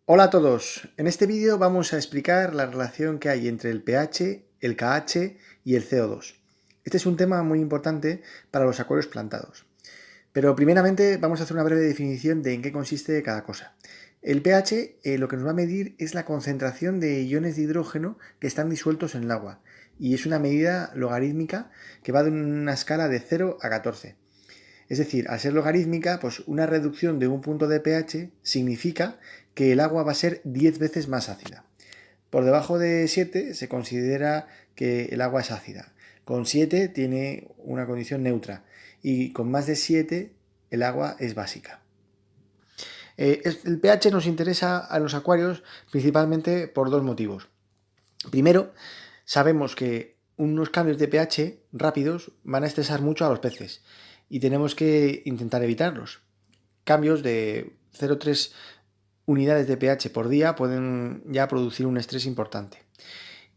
Hola a todos, en este vídeo vamos a explicar la relación que hay entre el pH, el KH y el CO2. Este es un tema muy importante para los acuarios plantados. Pero primeramente vamos a hacer una breve definición de en qué consiste cada cosa. El pH lo que nos va a medir es la concentración de iones de hidrógeno que están disueltos en el agua y es una medida logarítmica que va de una escala de 0 a 14. Es decir, al ser logarítmica, pues una reducción de un punto de pH significa que el agua va a ser 10 veces más ácida. Por debajo de 7 se considera que el agua es ácida. Con 7 tiene una condición neutra y con más de 7 el agua es básica. El pH nos interesa a los acuarios principalmente por dos motivos. Primero, sabemos que unos cambios de pH rápidos van a estresar mucho a los peces y tenemos que intentar evitarlos. Cambios de 0,3 unidades de pH por día pueden ya producir un estrés importante.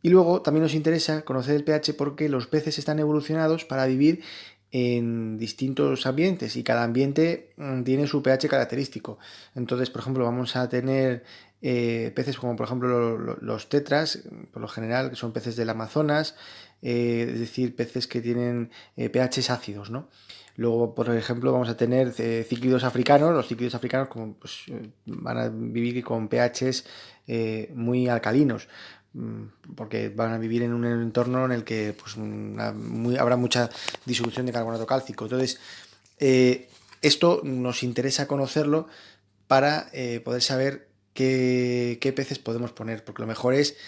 Y luego también nos interesa conocer el pH porque los peces están evolucionados para vivir en distintos ambientes y cada ambiente tiene su pH característico. Entonces, por ejemplo, vamos a tener peces como por ejemplo los tetras, por lo general, que son peces del Amazonas, es decir, peces que tienen pHs ácidos, ¿no? Luego, por ejemplo, vamos a tener cíclidos africanos. Los cíclidos africanos pues, van a vivir con pHs muy alcalinos porque van a vivir en un entorno en el que pues, habrá mucha disolución de carbonato cálcico. Entonces, esto nos interesa conocerlo para poder saber qué peces podemos poner, porque lo mejor es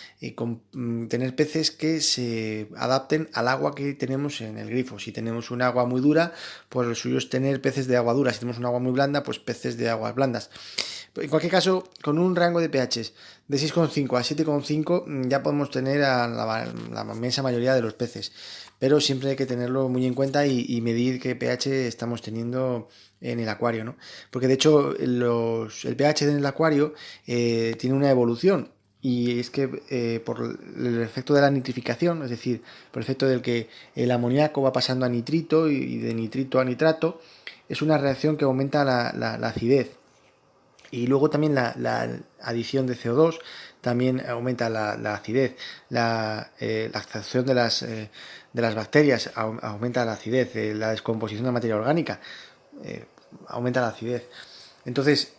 tener peces que se adapten al agua que tenemos en el grifo. Si tenemos un agua muy dura, pues lo suyo es tener peces de agua dura. Si tenemos un agua muy blanda, pues peces de aguas blandas. En cualquier caso, con un rango de pHs de 6,5 a 7,5 ya podemos tener a la inmensa mayoría de los peces, pero siempre hay que tenerlo muy en cuenta y medir qué pH estamos teniendo en el acuario, ¿no? Porque de hecho el pH en el acuario tiene una evolución. Y es que por el efecto de la nitrificación, es decir, por el efecto del que el amoníaco va pasando a nitrito y de nitrito a nitrato, es una reacción que aumenta la acidez. Y luego también la adición de CO2 también aumenta la acidez. La acción de las bacterias aumenta la acidez. La descomposición de materia orgánica eh, aumenta la acidez. Entonces,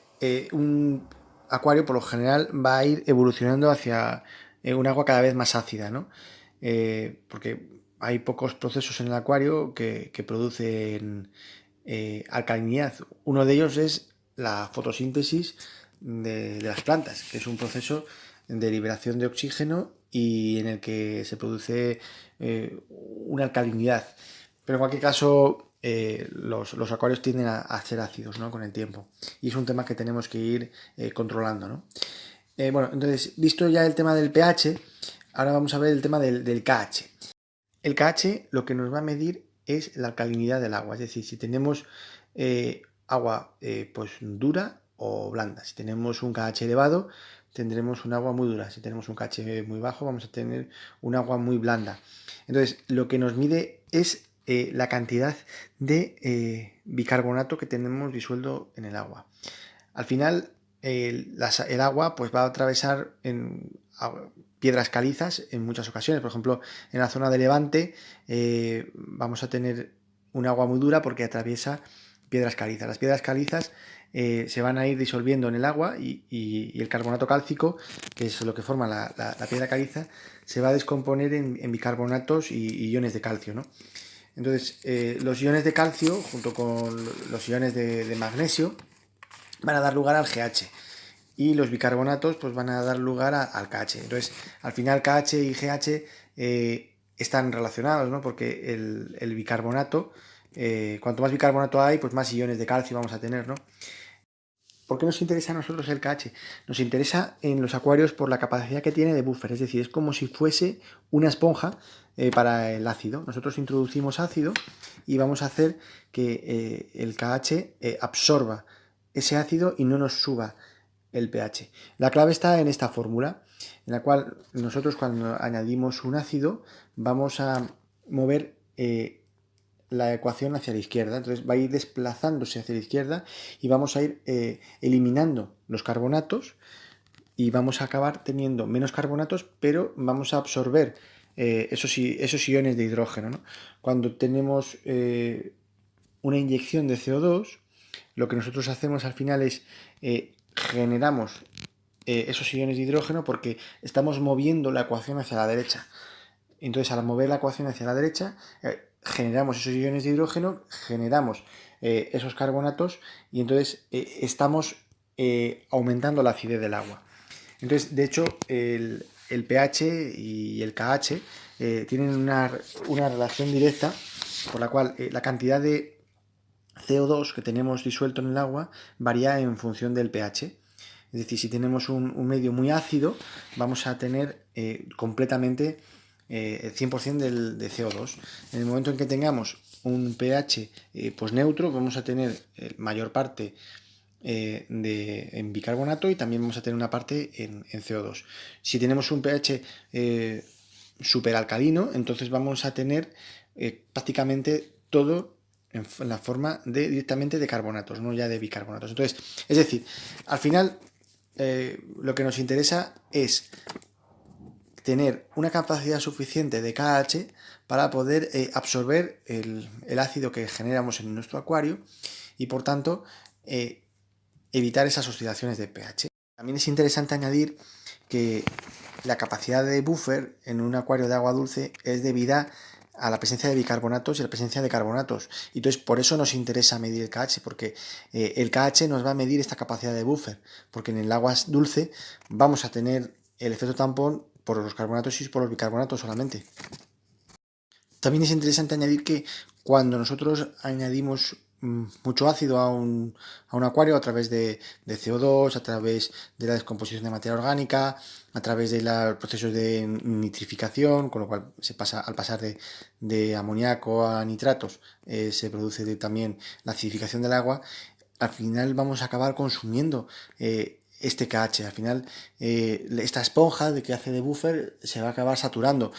un acuario por lo general va a ir evolucionando hacia un agua cada vez más ácida, ¿no? Porque hay pocos procesos en el acuario que producen alcalinidad. Uno de ellos es la fotosíntesis de las plantas, que es un proceso de liberación de oxígeno y en el que se produce una alcalinidad. Pero en cualquier caso, los acuarios tienden a ser ácidos, ¿no? Con el tiempo. Y es un tema que tenemos que ir controlando, ¿no? Bueno, entonces, visto ya el tema del pH, ahora vamos a ver el tema del KH. El KH lo que nos va a medir es la alcalinidad del agua, es decir, si tenemos agua pues dura o blanda. Si tenemos un KH elevado, tendremos un agua muy dura. Si tenemos un KH muy bajo, vamos a tener un agua muy blanda. Entonces, lo que nos mide es la cantidad de bicarbonato que tenemos disuelto en el agua. Al final, el agua pues, va a atravesar piedras calizas en muchas ocasiones. Por ejemplo, en la zona de Levante vamos a tener un agua muy dura porque atraviesa piedras calizas. Las piedras calizas se van a ir disolviendo en el agua y el carbonato cálcico, que es lo que forma la piedra caliza, se va a descomponer en bicarbonatos y iones de calcio, ¿no? Entonces, los iones de calcio, junto con los iones de magnesio, van a dar lugar al GH y los bicarbonatos pues van a dar lugar al KH. Entonces, al final KH y GH están relacionados, ¿no? Porque el bicarbonato, cuanto más bicarbonato hay, pues más iones de calcio vamos a tener, ¿no? ¿Por qué nos interesa a nosotros el KH? Nos interesa en los acuarios por la capacidad que tiene de buffer, es decir, es como si fuese una esponja para el ácido. Nosotros introducimos ácido y vamos a hacer que el KH absorba ese ácido y no nos suba el pH. La clave está en esta fórmula, en la cual nosotros cuando añadimos un ácido vamos a mover la ecuación hacia la izquierda, entonces va a ir desplazándose hacia la izquierda y vamos a ir eliminando los carbonatos y vamos a acabar teniendo menos carbonatos, pero vamos a absorber esos iones de hidrógeno, ¿no? Cuando tenemos una inyección de CO2, lo que nosotros hacemos al final es generamos esos iones de hidrógeno porque estamos moviendo la ecuación hacia la derecha. Entonces, al mover la ecuación hacia la derecha, generamos esos iones de hidrógeno, generamos esos carbonatos y entonces estamos aumentando la acidez del agua. Entonces, de hecho, el pH y el KH tienen una relación directa por la cual la cantidad de CO2 que tenemos disuelto en el agua varía en función del pH. Es decir, si tenemos un medio muy ácido, vamos a tener completamente el 100% de CO2. En el momento en que tengamos un pH pues neutro, vamos a tener mayor parte en bicarbonato y también vamos a tener una parte en CO2. Si tenemos un pH superalcalino, entonces vamos a tener prácticamente todo en la forma directamente de carbonatos, no ya de bicarbonatos. Entonces, es decir, al final lo que nos interesa es tener una capacidad suficiente de KH para poder absorber el ácido que generamos en nuestro acuario y por tanto evitar esas oscilaciones de pH. También es interesante añadir que la capacidad de buffer en un acuario de agua dulce es debida a la presencia de bicarbonatos y a la presencia de carbonatos. Y entonces por eso nos interesa medir el KH, porque el KH nos va a medir esta capacidad de buffer, porque en el agua dulce vamos a tener el efecto tampón por los carbonatos y por los bicarbonatos solamente. También es interesante añadir que cuando nosotros añadimos mucho ácido a un acuario a través de CO2, a través de la descomposición de materia orgánica, a través de los procesos de nitrificación, con lo cual al pasar de amoníaco a nitratos se produce también la acidificación del agua, al final vamos a acabar consumiendo este KH. Al final esta esponja de que hace de buffer se va a acabar saturando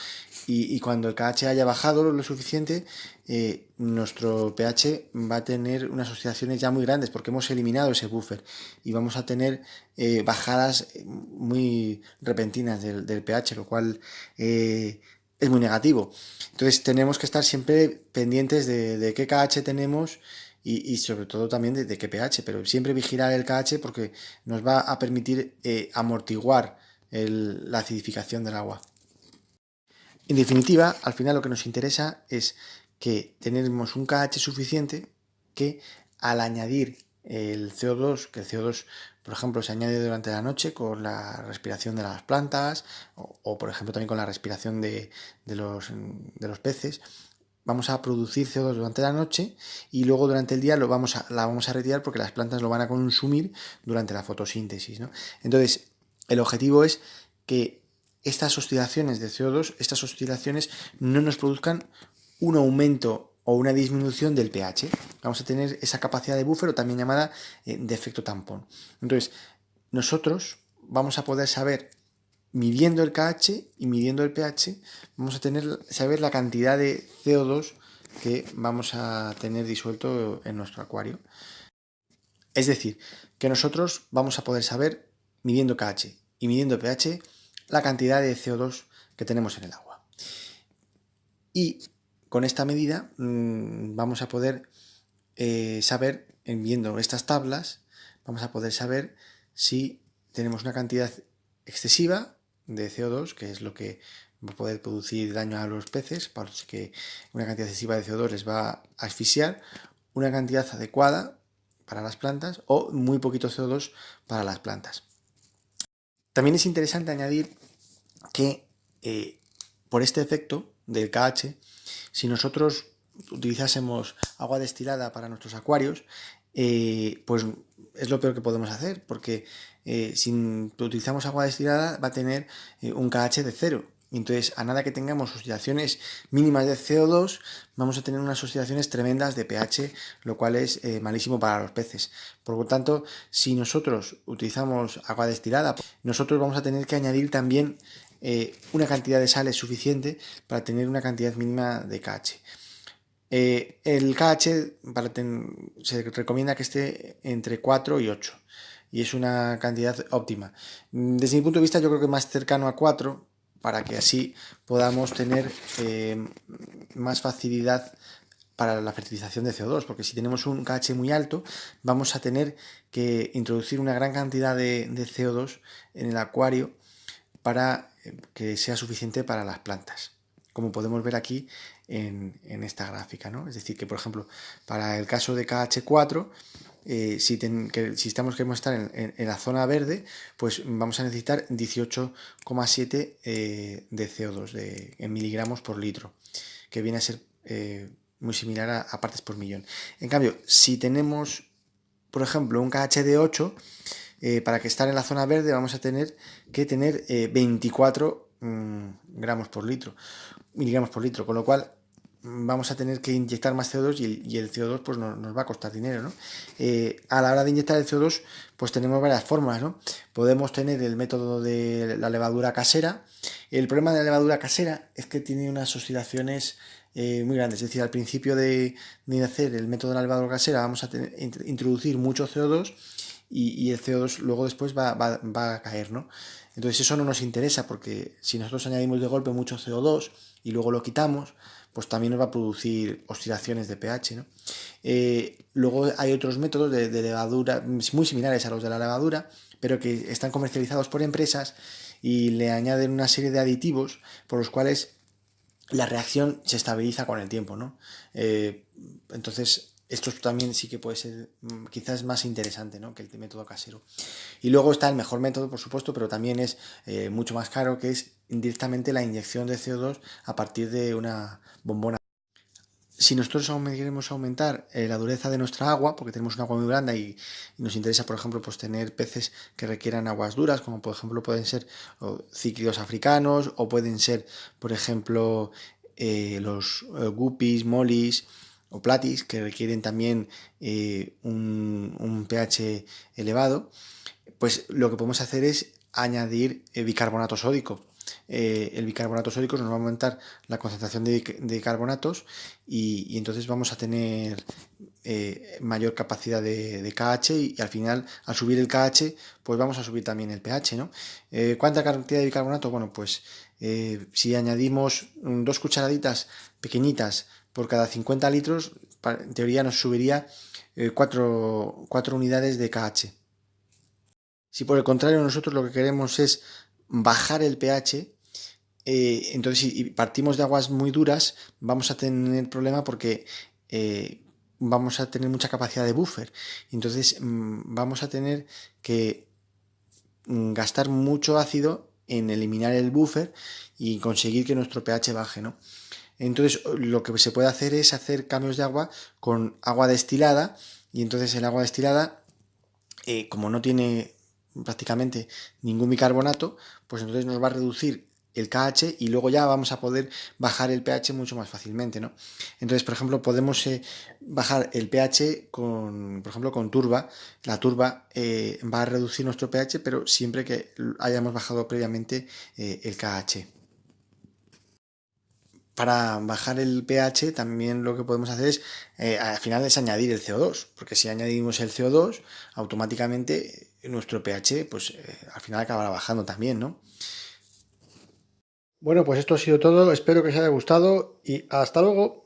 y cuando el KH haya bajado lo suficiente, nuestro pH va a tener unas oscilaciones ya muy grandes porque hemos eliminado ese buffer y vamos a tener bajadas muy repentinas del pH, lo cual es muy negativo. Entonces tenemos que estar siempre pendientes de qué KH tenemos y sobre todo también de qué pH, pero siempre vigilar el KH porque nos va a permitir amortiguar la acidificación del agua. En definitiva, al final lo que nos interesa es que tenemos un KH suficiente que al añadir el CO2, que el CO2 por ejemplo se añade durante la noche con la respiración de las plantas o por ejemplo también con la respiración de los peces, vamos a producir CO2 durante la noche y luego durante el día la vamos a retirar porque las plantas lo van a consumir durante la fotosíntesis, ¿no? Entonces, el objetivo es que estas oscilaciones de CO2, estas oscilaciones no nos produzcan un aumento o una disminución del pH. Vamos a tener esa capacidad de buffer o también llamada de efecto tampón. Entonces, nosotros vamos a poder saber, midiendo el KH y midiendo el pH, vamos a saber la cantidad de CO2 que vamos a tener disuelto en nuestro acuario. Es decir, que nosotros vamos a poder saber, midiendo KH y midiendo pH, la cantidad de CO2 que tenemos en el agua. Y con esta medida vamos a poder saber, viendo estas tablas, vamos a poder saber si tenemos una cantidad excesiva de CO2, que es lo que va a poder producir daño a los peces, porque una cantidad excesiva de CO2 les va a asfixiar, una cantidad adecuada para las plantas o muy poquito CO2 para las plantas. También es interesante añadir que por este efecto del KH, si nosotros utilizásemos agua destilada para nuestros acuarios, pues es lo peor que podemos hacer, porque si utilizamos agua destilada va a tener un KH de 0. Entonces, a nada que tengamos oscilaciones mínimas de CO2, vamos a tener unas oscilaciones tremendas de pH, lo cual es malísimo para los peces. Por lo tanto, si nosotros utilizamos agua destilada, nosotros vamos a tener que añadir también una cantidad de sales suficiente para tener una cantidad mínima de KH. El KH se recomienda que esté entre 4 y 8. y es una cantidad óptima. Desde mi punto de vista yo creo que más cercano a 4, para que así podamos tener más facilidad para la fertilización de CO2, porque si tenemos un KH muy alto, vamos a tener que introducir una gran cantidad de CO2 en el acuario para que sea suficiente para las plantas, como podemos ver aquí en esta gráfica, ¿no? Es decir, que por ejemplo, para el caso de KH4, si queremos estar en la zona verde, pues vamos a necesitar 18,7 de CO2 en miligramos por litro, que viene a ser muy similar a partes por millón. En cambio, si tenemos, por ejemplo, un KH de 8, para que estar en la zona verde vamos a tener que tener 24 miligramos por litro, con lo cual vamos a tener que inyectar más CO2 y el CO2 pues nos va a costar dinero, ¿no? A la hora de inyectar el CO2 pues tenemos varias fórmulas, ¿no? Podemos tener el método de la levadura casera. El problema de la levadura casera es que tiene unas oscilaciones muy grandes, es decir, al principio de hacer el método de la levadura casera vamos a introducir mucho CO2 y el CO2 luego después va a caer, ¿no? Entonces eso no nos interesa, porque si nosotros añadimos de golpe mucho CO2 y luego lo quitamos, pues también nos va a producir oscilaciones de pH, ¿no? Luego hay otros métodos de levadura muy similares a los de la levadura, pero que están comercializados por empresas y le añaden una serie de aditivos por los cuales la reacción se estabiliza con el tiempo, ¿no? Entonces esto también sí que puede ser quizás más interesante, ¿no?, que el método casero. Y luego está el mejor método, por supuesto, pero también es mucho más caro, que es directamente la inyección de CO2 a partir de una bombona. Si nosotros queremos aumentar la dureza de nuestra agua, porque tenemos un agua muy blanda y nos interesa, por ejemplo, pues tener peces que requieran aguas duras, como por ejemplo pueden ser cíclidos africanos, o pueden ser, por ejemplo, los guppies, mollies o platis, que requieren también un pH elevado, pues lo que podemos hacer es añadir bicarbonato sódico. El bicarbonato sódico nos va a aumentar la concentración de carbonatos y entonces vamos a tener mayor capacidad de KH y al final, al subir el KH, pues vamos a subir también el pH, ¿no? ¿Cuánta cantidad de bicarbonato? Bueno, pues si añadimos 2 cucharaditas pequeñitas por cada 50 litros, en teoría nos subiría 4 unidades de KH. Si por el contrario nosotros lo que queremos es bajar el pH, entonces si partimos de aguas muy duras, vamos a tener problema porque vamos a tener mucha capacidad de buffer. Entonces vamos a tener que gastar mucho ácido en eliminar el buffer y conseguir que nuestro pH baje, ¿no? Entonces lo que se puede hacer es hacer cambios de agua con agua destilada, y entonces el agua destilada, como no tiene prácticamente ningún bicarbonato, pues entonces nos va a reducir el KH y luego ya vamos a poder bajar el pH mucho más fácilmente, ¿no? Entonces, por ejemplo, podemos bajar el pH por ejemplo, con turba. La turba va a reducir nuestro pH, pero siempre que hayamos bajado previamente el KH. Para bajar el pH también lo que podemos hacer es, al final, es añadir el CO2, porque si añadimos el CO2, automáticamente nuestro pH, pues al final acabará bajando también, ¿no? Bueno, pues esto ha sido todo, espero que os haya gustado y hasta luego.